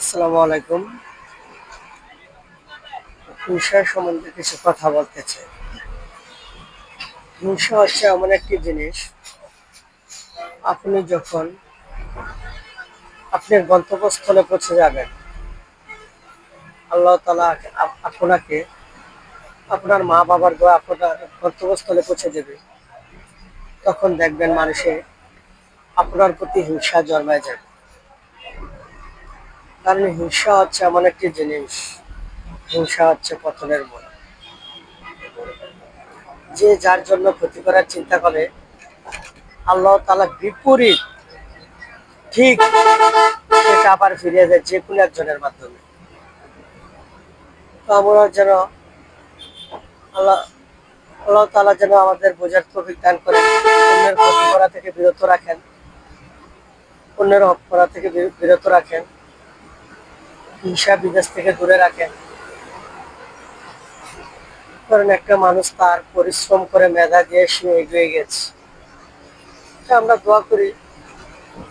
আসসালামু আলাইকুম। হিংসা সম্বন্ধে কিছু কথা বলতে চাই। হিংসা হচ্ছে এমন একটি জিনিস, আপনি যখন আপনার গন্তব্যস্থলে পৌঁছে যাবেন, আল্লাহ তাআলা আপনাকে আপনার মা বাবার দোয়া আপনার গন্তব্যস্থলে পৌঁছে দেবে। তখন দেখবেন মানুষে আপনার প্রতি হিংসা জন্মায় যাবে। কারণ হিংসা হচ্ছে এমন একটি জিনিস, হিংসা হচ্ছে পতনের মূল। যে যার জন্য ক্ষতি করার চিন্তা করে, আল্লাহ তাআলা বিপরীত ঠিক সেটা আবার ফিরে যায় যে কোনো একজনের মাধ্যমে। তো আমরা যেন আল্লাহ আল্লাহ তাআলা যেন আমাদের বোঝার তৌফিক দান করেন, অন্যের ক্ষতি করা থেকে বিরত রাখেন, অন্যের হক করা থেকে বিরত রাখেন, হিংসা বিদ্বেষ থেকে দূরে রাখেন। কারণ একটা মানুষ তার পরিশ্রম করে মেধা দিয়ে সে এগিয়ে গেছে, আমরা দোয়া করি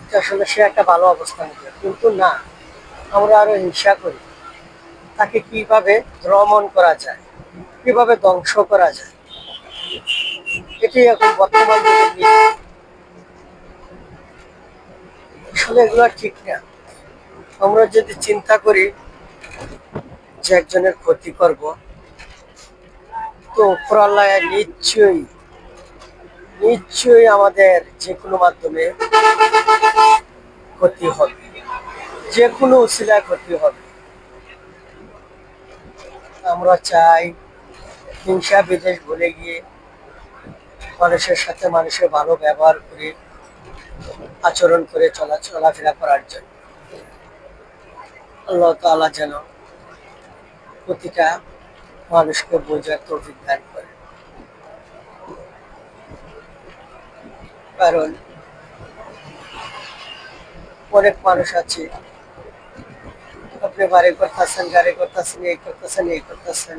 যে আসলে সে একটা ভালো অবস্থান করে, কিন্তু না, আমরা আরো হিংসা করি তাকে কিভাবে দমন করা যায়, কিভাবে ধ্বংস করা যায়। এটি এখন বর্তমান যুগের নীতি। আসলে এগুলো ঠিক না। আমরা যদি চিন্তা করি যে একজনের ক্ষতি করব, তো উপরাল্লাহ নিশ্চয়ই নিশ্চয়ই আমাদের যে কোনো মাধ্যমে ক্ষতি হবে, যে কোনো উসিলায় ক্ষতি হবে। আমরা চাই হিংসা বিদ্বেষ ভুলে গিয়ে মানুষের সাথে মানুষের ভালো ব্যবহার করে, আচরণ করে চলাফেরা করার জন্য। আল্লাহ তাআলা যেন প্রতিটা মানুষকে বোঝার তৌফিক দান করে। কারণ অনেক মানুষ আছে, আপনি বাড়ি করতেছেন, গাড়ি করতেছেন, এই করতেছেন, এই করতেছেন,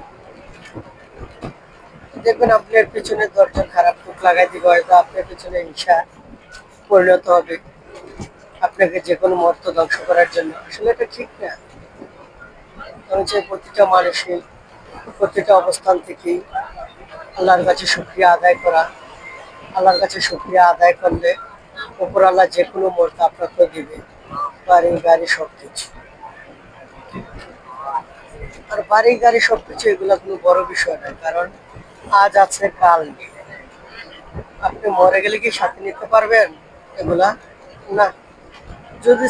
দেখবেন আপনার পিছনে 10 জন খারাপ লোক লাগাই দিবে, হয়তো আপনার পিছনে হিংসা পরিণত হবে আপনাকে যে কোনো মুহূর্ত ধ্বংস করার জন্য। আসলে এটা ঠিক না। কারণ যে প্রতিটা মানুষের প্রতিটা অবস্থান থেকেই আল্লাহর কাছে শুকরিয়া আদায় করা, আল্লাহর কাছে শুকরিয়া আদায় করলে উপর আল্লাহ যে কোনো মুহূর্তে আপনাকে দিবে বাড়ি গাড়ি সবকিছু। আর বাড়ি গাড়ি সবকিছু এগুলো কোনো বড় বিষয় নয়, কারণ আজ আছে কাল নেই। আপনি মরে গেলে কি সাথে নিতে পারবেন এগুলা? না। যদি